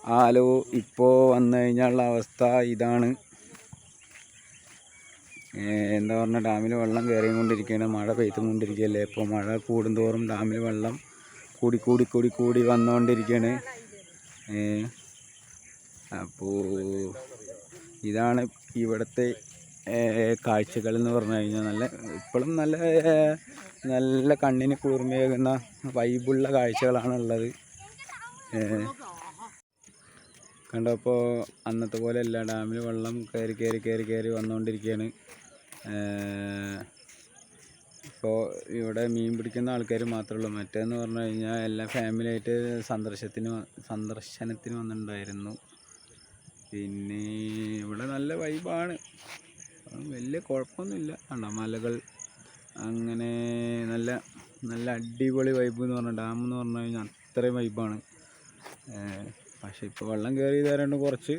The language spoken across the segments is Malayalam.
ഹലോ, ഇപ്പോൾ വന്നു കഴിഞ്ഞാലുള്ള അവസ്ഥ ഇതാണ്. എന്താ പറഞ്ഞാൽ ഡാമിൽ വെള്ളം കയറിക്കൊണ്ടിരിക്കുകയാണ്. മഴ പെയ്തുകൊണ്ടിരിക്കുകയല്ലേ. ഇപ്പോൾ മഴ കൂടുന്തോറും ഡാമിൽ വെള്ളം കൂടി വന്നുകൊണ്ടിരിക്കുകയാണ്. അപ്പോൾ ഇതാണ് ഇവിടുത്തെ കാഴ്ചകൾ എന്ന് പറഞ്ഞു കഴിഞ്ഞാൽ ഇപ്പോഴും നല്ല കണ്ണിന് കുളിർമയേകുന്ന വൈബുള്ള കാഴ്ചകളാണ് ഉള്ളത്. കണ്ടപ്പോൾ അന്നത്തെ പോലെയല്ല, ഡാമിൽ വെള്ളം കയറി വന്നുകൊണ്ടിരിക്കുകയാണ്. ഇപ്പോൾ ഇവിടെ മീൻ പിടിക്കുന്ന ആൾക്കാർ മാത്രമേ ഉള്ളൂ. മറ്റേന്ന് പറഞ്ഞു കഴിഞ്ഞാൽ എല്ലാ ഫാമിലിയായിട്ട് സന്ദർശനത്തിന് വന്നിട്ടുണ്ടായിരുന്നു. പിന്നെ ഇവിടെ നല്ല വൈബാണ്, വലിയ കുഴപ്പമൊന്നുമില്ല. കണ്ടോ, മലകൾ അങ്ങനെ നല്ല അടിപൊളി വൈബ് എന്ന് പറഞ്ഞാൽ ഡാം എന്ന് പറഞ്ഞു കഴിഞ്ഞാൽ അത്രയും വൈബാണ്. പക്ഷെ ഇപ്പോൾ വെള്ളം കയറി തരാണ്ട് കുറച്ച്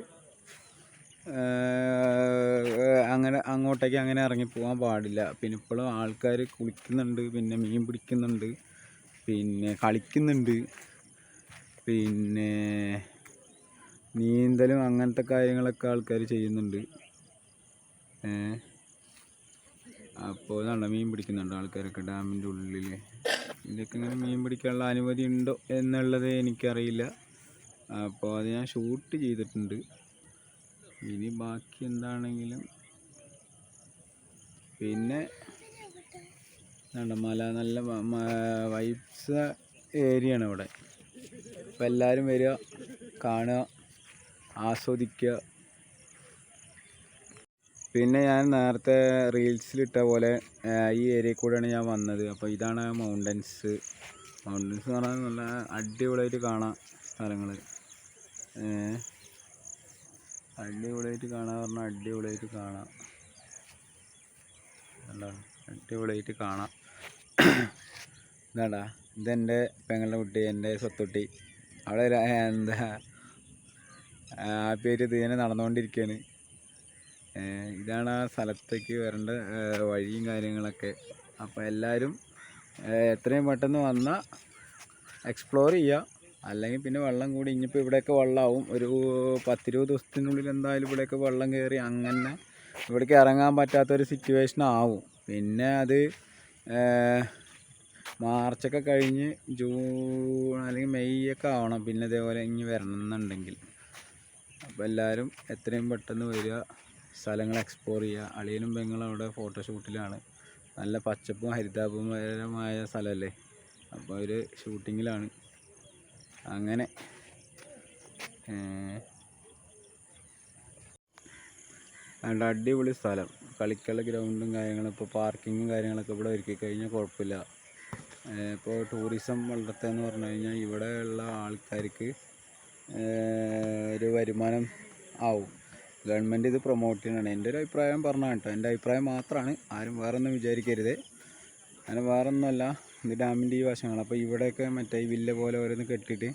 അങ്ങനെ അങ്ങോട്ടേക്ക് അങ്ങനെ ഇറങ്ങിപ്പോകാൻ പാടില്ല. പിന്നെ ഇപ്പോഴും ആൾക്കാർ കുളിക്കുന്നുണ്ട്, പിന്നെ മീൻ പിടിക്കുന്നുണ്ട്, പിന്നെ കളിക്കുന്നുണ്ട്, പിന്നെ നീന്തലും അങ്ങനത്തെ കാര്യങ്ങളൊക്കെ ആൾക്കാർ ചെയ്യുന്നുണ്ട്. അപ്പോൾ ഇതാണ് മീൻ പിടിക്കുന്നുണ്ട് ആൾക്കാരൊക്കെ ഡാമിൻ്റെ ഉള്ളിൽ. ഇതൊക്കെ ഇങ്ങനെ മീൻ പിടിക്കാനുള്ള അനുമതി ഉണ്ടോ എന്നുള്ളത് എനിക്കറിയില്ല. അപ്പോൾ അത് ഞാൻ ഷൂട്ട് ചെയ്തിട്ടുണ്ട്. ഇനി ബാക്കി എന്താണെങ്കിലും പിന്നെ നല്ല വൈബ്സ് ഏരിയയാണ് ഇവിടെ. അപ്പോൾ എല്ലാവരും വരിക, കാണുക, ആസ്വദിക്കുക. പിന്നെ ഞാൻ നേരത്തെ റീൽസിലിട്ട പോലെ ഈ ഏരിയയിൽ കൂടെയാണ് ഞാൻ വന്നത്. അപ്പോൾ ഇതാണ് മൗണ്ടൻസ് എന്ന് പറഞ്ഞാൽ നല്ല അടിപൊളിയായിട്ട് കാണാം സ്ഥലങ്ങൾ. അടിപൊളിയായിട്ട് കാണാം. ഇതാടാ, ഇതെൻ്റെ പെങ്ങളുടെ കുട്ടി, എൻ്റെ സ്വത്തുട്ടി. അവിടെ എന്താ ഹാപ്പിയായിട്ട് ഇതിനെ നടന്നുകൊണ്ടിരിക്കുകയാണ്. ഇതാണ് ആ സ്ഥലത്തേക്ക് വരേണ്ട വഴിയും കാര്യങ്ങളൊക്കെ. അപ്പോൾ എല്ലാവരും എത്രയും പെട്ടെന്ന് വന്നാൽ എക്സ്പ്ലോർ ചെയ്യുക. അല്ലെങ്കിൽ പിന്നെ വെള്ളം കൂടി ഇനിയിപ്പോൾ ഇവിടെയൊക്കെ വെള്ളമാവും. ഒരു 10-20 ദിവസത്തിനുള്ളിൽ എന്തായാലും ഇവിടെയൊക്കെ വെള്ളം കയറി അങ്ങനെ ഇവിടേക്ക് ഇറങ്ങാൻ പറ്റാത്തൊരു സിറ്റുവേഷൻ ആവും. പിന്നെ അത് മാർച്ചൊക്കെ കഴിഞ്ഞ് ജൂൺ അല്ലെങ്കിൽ മെയ് ഒക്കെ ആവണം പിന്നെ ഇതേപോലെ ഇനി വരണം എന്നുണ്ടെങ്കിൽ. അപ്പോൾ എല്ലാവരും എത്രയും പെട്ടെന്ന് വരിക, സ്ഥലങ്ങൾ എക്സ്പ്ലോർ ചെയ്യുക. അളിയനും പെങ്ങളും അവിടെ ഫോട്ടോഷൂട്ടിലാണ്. നല്ല പച്ചപ്പും ഹരിതാപകരമായ സ്ഥലമല്ലേ. അപ്പോൾ അവർ ഷൂട്ടിങ്ങിലാണ്. അങ്ങനെ നല്ല അടിപൊളി സ്ഥലം, കളിക്കുള്ള ഗ്രൗണ്ടും കാര്യങ്ങളും. ഇപ്പോൾ പാർക്കിങ്ങും കാര്യങ്ങളൊക്കെ ഇവിടെ ഒരുക്കി കഴിഞ്ഞാൽ കുഴപ്പമില്ല. ഇപ്പോൾ ടൂറിസം വളർത്തുകയെന്ന് പറഞ്ഞു കഴിഞ്ഞാൽ ഇവിടെ ഉള്ള ആൾക്കാർക്ക് ഒരു വരുമാനം ആവും. ഗവൺമെൻറ് ഇത് പ്രൊമോട്ട് ചെയ്യണം. എൻ്റെ ഒരു അഭിപ്രായം പറഞ്ഞാൽ കേട്ടോ, എൻ്റെ അഭിപ്രായം മാത്രമാണ്, ആരും വേറൊന്നും വിചാരിക്കരുത്. അങ്ങനെ വേറൊന്നുമല്ല, ഇത് ഡാമിൻ്റെ ഈ വശങ്ങൾ. അപ്പോൾ ഇവിടെയൊക്കെ മറ്റേ ഈ വില്ല പോലെ ഓരോന്ന് കെട്ടിയിട്ട്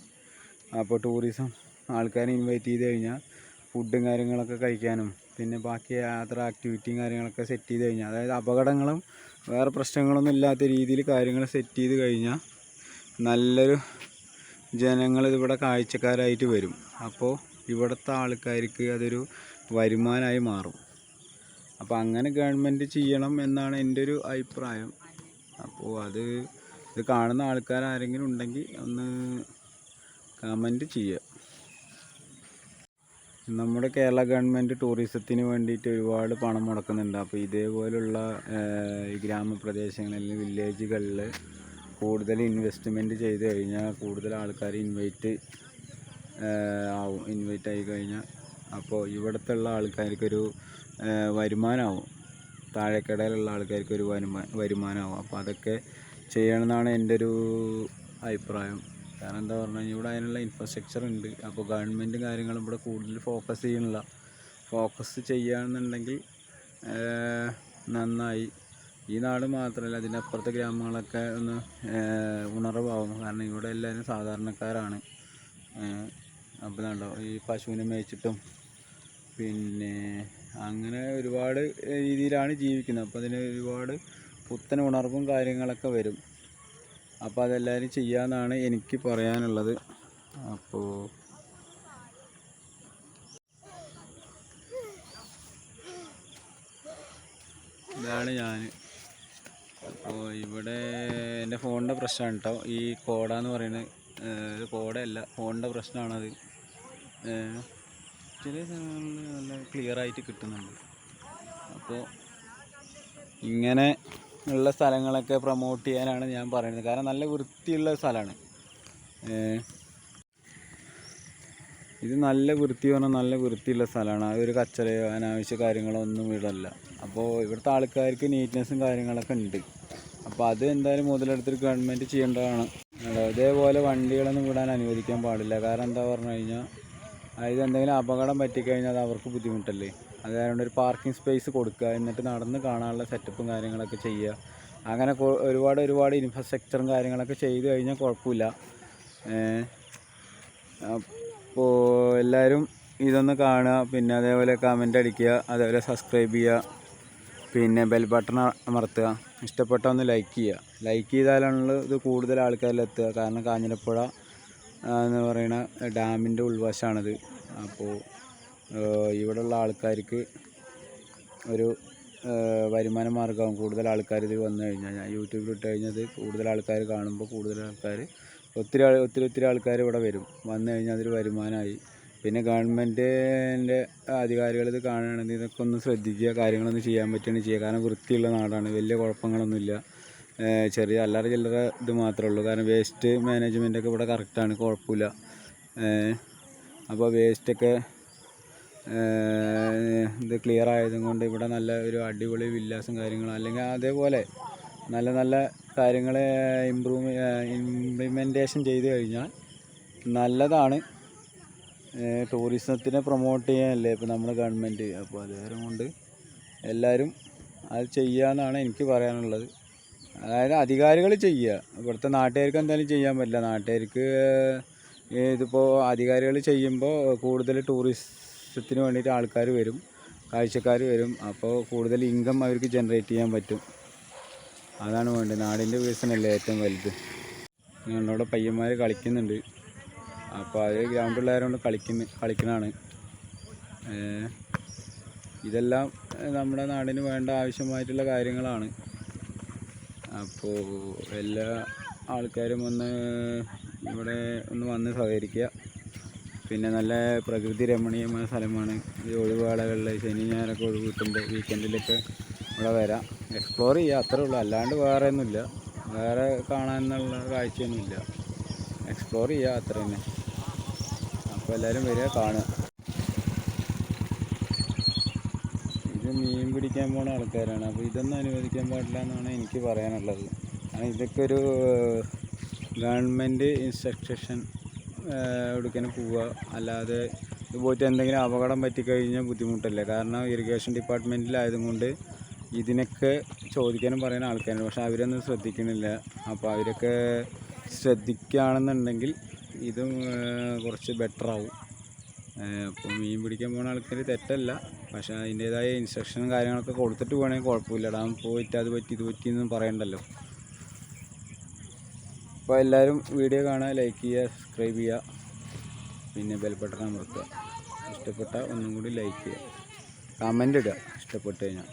അപ്പോൾ ടൂറിസം ആൾക്കാരെ ഇൻവൈറ്റ് ചെയ്ത് കഴിഞ്ഞാൽ ഫുഡും കാര്യങ്ങളൊക്കെ കഴിക്കാനും പിന്നെ ബാക്കി യാത്ര ആക്ടിവിറ്റിയും കാര്യങ്ങളൊക്കെ സെറ്റ് ചെയ്ത് കഴിഞ്ഞാൽ, അതായത് അപകടങ്ങളും വേറെ പ്രശ്നങ്ങളൊന്നും ഇല്ലാത്ത രീതിയിൽ കാര്യങ്ങൾ സെറ്റ് ചെയ്ത് കഴിഞ്ഞാൽ നല്ലൊരു ജനങ്ങൾ ഇതിവിടെ കാഴ്ചക്കാരായിട്ട് വരും. അപ്പോൾ ഇവിടുത്തെ ആൾക്കാർക്ക് അതൊരു വരുമാനമായി മാറും. അപ്പോൾ അങ്ങനെ ഗവൺമെൻറ് ചെയ്യണം എന്നാണ് എൻ്റെ ഒരു അഭിപ്രായം. അപ്പോൾ ഇത് കാണുന്ന ആൾക്കാർ ആരെങ്കിലും ഉണ്ടെങ്കിൽ ഒന്ന് കമൻറ്റ് ചെയ്യുക. നമ്മുടെ കേരള ഗവൺമെൻറ് ടൂറിസത്തിന് വേണ്ടിയിട്ട് ഒരുപാട് പണം മുടക്കുന്നുണ്ട്. അപ്പോൾ ഇതേപോലുള്ള ഗ്രാമപ്രദേശങ്ങളിൽ വില്ലേജുകളിൽ കൂടുതൽ ഇൻവെസ്റ്റ്മെൻറ്റ് ചെയ്ത് കഴിഞ്ഞാൽ കൂടുതൽ ആൾക്കാർ ഇൻവൈറ്റ് ആയി കഴിഞ്ഞാൽ അപ്പോൾ ഇവിടുത്തെ ഉള്ള ആൾക്കാർക്കൊരു വരുമാനമാവും. താഴേക്കടയിലുള്ള ആൾക്കാർക്കൊരു വരുമാനമാവും. അപ്പോൾ അതൊക്കെ ചെയ്യണമെന്നാണ് എൻ്റെ ഒരു അഭിപ്രായം. കാരണം എന്താ പറഞ്ഞു കഴിഞ്ഞാൽ ഇവിടെ അതിനുള്ള ഇൻഫ്രാസ്ട്രക്ചർ ഉണ്ട്. അപ്പോൾ ഗവൺമെൻറ് കാര്യങ്ങളും ഇവിടെ കൂടുതൽ ഫോക്കസ് ചെയ്യുകയാണെന്നുണ്ടെങ്കിൽ നന്നായി. ഈ നാട് മാത്രമല്ല, അതിൻ്റെ അപ്പുറത്തെ ഗ്രാമങ്ങളൊക്കെ ഒന്ന് ഉണർവാകും. കാരണം ഇവിടെ എല്ലാവരും സാധാരണക്കാരാണ്. അപ്പോൾ കണ്ടോ, ഈ പശുവിനെ മേയിച്ചിട്ടും പിന്നെ അങ്ങനെ ഒരുപാട് രീതിയിലാണ് ജീവിക്കുന്നത്. അപ്പോൾ അതിന് ഒരുപാട് പുത്തൻ ഉണർവും കാര്യങ്ങളൊക്കെ വരും. അപ്പോൾ അതെല്ലാവരും ചെയ്യാമെന്നാണ് എനിക്ക് പറയാനുള്ളത്. അപ്പോൾ ഇതാണ് ഞാൻ. അപ്പോൾ ഇവിടെ എൻ്റെ ഫോണിൻ്റെ പ്രശ്നമാണ് കേട്ടോ. ഈ കോഡാന്ന് പറയുന്നത് ഒരു കോഡല്ല, ഫോണിൻ്റെ പ്രശ്നമാണത്. ചില സ്ഥലങ്ങളിൽ നല്ല ക്ലിയർ ആയിട്ട് കിട്ടുന്നുണ്ട്. അപ്പോൾ ഇങ്ങനെ ഉള്ള സ്ഥലങ്ങളൊക്കെ പ്രൊമോട്ട് ചെയ്യാനാണ് ഞാൻ പറയുന്നത്. കാരണം നല്ല വൃത്തിയുള്ള സ്ഥലമാണ്. ഇത് നല്ല വൃത്തി പറഞ്ഞാൽ നല്ല വൃത്തിയുള്ള സ്ഥലമാണ്. അതൊരു കച്ചറയോ അനാവശ്യ കാര്യങ്ങളോ ഒന്നും ഇവിടെയല്ല. അപ്പോൾ ഇവിടുത്തെ ആൾക്കാർക്ക് നീറ്റ്നെസ്സും കാര്യങ്ങളൊക്കെ ഉണ്ട്. അപ്പോൾ അത് എന്തായാലും മുതലെടുത്തിട്ട് ഗവൺമെൻറ് ചെയ്യേണ്ടതാണ്. ഇതേപോലെ വണ്ടികളൊന്നും വിടാൻ അനുവദിക്കാൻ പാടില്ല. കാരണം എന്താ പറഞ്ഞു കഴിഞ്ഞാൽ അതായത് എന്തെങ്കിലും അപകടം പറ്റിക്കഴിഞ്ഞാൽ അത് അവർക്ക് ബുദ്ധിമുട്ടല്ലേ. അത് കാരണം ഒരു പാർക്കിംഗ് സ്പേസ് കൊടുക്കുക, എന്നിട്ട് നടന്ന് കാണാനുള്ള സെറ്റപ്പും കാര്യങ്ങളൊക്കെ ചെയ്യുക. അങ്ങനെ ഒരുപാട് ഇൻഫ്രാസ്ട്രക്ചറും കാര്യങ്ങളൊക്കെ ചെയ്ത് കഴിഞ്ഞാൽ കുഴപ്പമില്ല. അപ്പോൾ എല്ലാവരും ഇതൊന്ന് കാണുക, പിന്നെ അതേപോലെ കമൻ്റ് അടിക്കുക, അതേപോലെ സബ്സ്ക്രൈബ് ചെയ്യുക, പിന്നെ ബെൽ ബട്ടൺ അമർത്തുക. ഇഷ്ടപ്പെട്ട ഒന്ന് ലൈക്ക് ചെയ്യുക. ലൈക്ക് ചെയ്താലാണല്ലോ ഇത് കൂടുതൽ ആൾക്കാരിലെത്തുക. കാരണം കാഞ്ഞിരപ്പുഴ എന്ന് പറയുന്ന ഡാമിൻ്റെ ഉൾവശമാണിത്. അപ്പോൾ ഇവിടെയുള്ള ആൾക്കാർക്ക് ഒരു വരുമാന മാർഗ്ഗമാകും. കൂടുതൽ ആൾക്കാർ ഇത് വന്നു കഴിഞ്ഞാൽ, ഞാൻ യൂട്യൂബിൽ ഇട്ട് കഴിഞ്ഞത് കൂടുതൽ ആൾക്കാർ കാണുമ്പോൾ കൂടുതൽ ആൾക്കാർ ഒത്തിരി ആൾക്കാർ ഇവിടെ വരും. വന്നു കഴിഞ്ഞാൽ അതൊരു വരുമാനമായി. പിന്നെ ഗവൺമെൻറ്റിൻ്റെ അധികാരികൾ ഇത് കാണുകയാണെങ്കിൽ ഇതൊക്കെ ഒന്ന് ശ്രദ്ധിക്കുക, കാര്യങ്ങളൊന്നും ചെയ്യാൻ പറ്റുകയാണ് ചെയ്യുക. കാരണം വൃത്തിയുള്ള നാടാണ്, വലിയ കുഴപ്പങ്ങളൊന്നുമില്ല. ചെറിയ അല്ലറ ചില്ലറ ഇത് മാത്രമേ ഉള്ളൂ. കാരണം വേസ്റ്റ് മാനേജ്മെൻറ്റൊക്കെ ഇവിടെ കറക്റ്റാണ്, കുഴപ്പമില്ല. അപ്പോൾ വേസ്റ്റൊക്കെ ഇത് ക്ലിയർ ആയതും കൊണ്ട് ഇവിടെ നല്ല ഒരു അടിപൊളി വില്ലാസും കാര്യങ്ങളും, അല്ലെങ്കിൽ അതേപോലെ നല്ല കാര്യങ്ങൾ ഇംപ്ലിമെൻറ്റേഷൻ ചെയ്ത് കഴിഞ്ഞാൽ നല്ലതാണ്. ടൂറിസത്തിനെ പ്രൊമോട്ട് ചെയ്യാനല്ലേ ഇപ്പോൾ നമ്മുടെ ഗവൺമെൻറ്. അപ്പോൾ അതുകാരം കൊണ്ട് എല്ലാവരും അത് ചെയ്യാമെന്നാണ് എനിക്ക് പറയാനുള്ളത്. അതായത് അധികാരികൾ ചെയ്യുക, ഇവിടുത്തെ നാട്ടുകാർക്ക് എന്തായാലും ചെയ്യാൻ പറ്റില്ല. നാട്ടുകാർക്ക് ഇതിപ്പോൾ അധികാരികൾ ചെയ്യുമ്പോൾ കൂടുതൽ ടൂറിസത്തിന് വേണ്ടിയിട്ട് ആൾക്കാർ വരും, കാഴ്ചക്കാർ വരും. അപ്പോൾ കൂടുതൽ ഇൻകം അവർക്ക് ജനറേറ്റ് ചെയ്യാൻ പറ്റും. അതാണ് വേണ്ടത്. നാടിൻ്റെ വികസനമല്ലേ ഏറ്റവും വലുത്. ഞങ്ങളുടെ പയ്യന്മാർ കളിക്കുന്നുണ്ട്. അപ്പോൾ അത് ഗ്രൗണ്ടുള്ളവരോണ്ട് കളിക്കുന്നതാണ്. ഇതെല്ലാം നമ്മുടെ നാടിന് വേണ്ട ആവശ്യമായിട്ടുള്ള കാര്യങ്ങളാണ്. അപ്പോൾ എല്ലാ ആൾക്കാരും ഇവിടെ വന്ന് സഹകരിക്കുക. പിന്നെ നല്ല പ്രകൃതി രമണീയമായ സ്ഥലമാണ്. ഈ ഒഴിവുവേളകളിൽ ശനി ഞായറൊക്കെ ഒഴിവ് കിട്ടുമ്പോൾ വീക്കെൻഡിലൊക്കെ ഇവിടെ വരാം, എക്സ്പ്ലോർ ചെയ്യുക, അത്രേ ഉള്ളൂ. അല്ലാണ്ട് വേറെ ഒന്നുമില്ല, വേറെ കാണാനുള്ള കാഴ്ചയൊന്നുമില്ല. എക്സ്പ്ലോർ ചെയ്യുക, അത്ര തന്നെ. അപ്പോൾ എല്ലാവരും വരിക, കാണുക. ഇത് മീൻ പിടിക്കാൻ പോകുന്ന ആൾക്കാരാണ്. അപ്പോൾ ഇതൊന്നും അനുവദിക്കാൻ പാടില്ല എന്നാണ് എനിക്ക് പറയാനുള്ളത്. കാരണം ഇതൊക്കെ ഒരു ഗവൺമെൻറ് ഇൻസ്ട്രക്ഷൻ എടുക്കാനും പോവുക, അല്ലാതെ ഇത് പോയിട്ട് എന്തെങ്കിലും അപകടം പറ്റിക്കഴിഞ്ഞാൽ ബുദ്ധിമുട്ടല്ലേ. കാരണം ഇറിഗേഷൻ ഡിപ്പാർട്ട്മെൻറ്റിലായതുകൊണ്ട് ഇതിനൊക്കെ ചോദിക്കാനും പറയുന്ന ആൾക്കാരുണ്ട്. പക്ഷെ അവരൊന്നും ശ്രദ്ധിക്കുന്നില്ല. അപ്പോൾ അവരൊക്കെ ശ്രദ്ധിക്കുകയാണെന്നുണ്ടെങ്കിൽ ഇതും കുറച്ച് ബെറ്ററാവും. അപ്പോൾ മീൻ പിടിക്കാൻ പോകുന്ന ആൾക്കാർ തെറ്റല്ല, പക്ഷേ അതിൻ്റേതായ ഇൻസ്ട്രക്ഷനും കാര്യങ്ങളൊക്കെ കൊടുത്തിട്ട് പോകണമെങ്കിൽ കുഴപ്പമില്ല. ഡാം പോയിട്ട് അത് പറ്റി ഇത് പറ്റിയെന്നും പറയണ്ടല്ലോ. അപ്പോൾ എല്ലാവരും വീഡിയോ കാണുക, ലൈക്ക് ചെയ്യുക, സബ്സ്ക്രൈബ് ചെയ്യുക, പിന്നെ ബെൽ ബട്ടൺ അമർത്തുക. ഇഷ്ടപ്പെട്ട ഒന്നും കൂടി ലൈക്ക് ചെയ്യുക, കമൻ്റ് ഇടുക ഇഷ്ടപ്പെട്ട് കഴിഞ്ഞാൽ.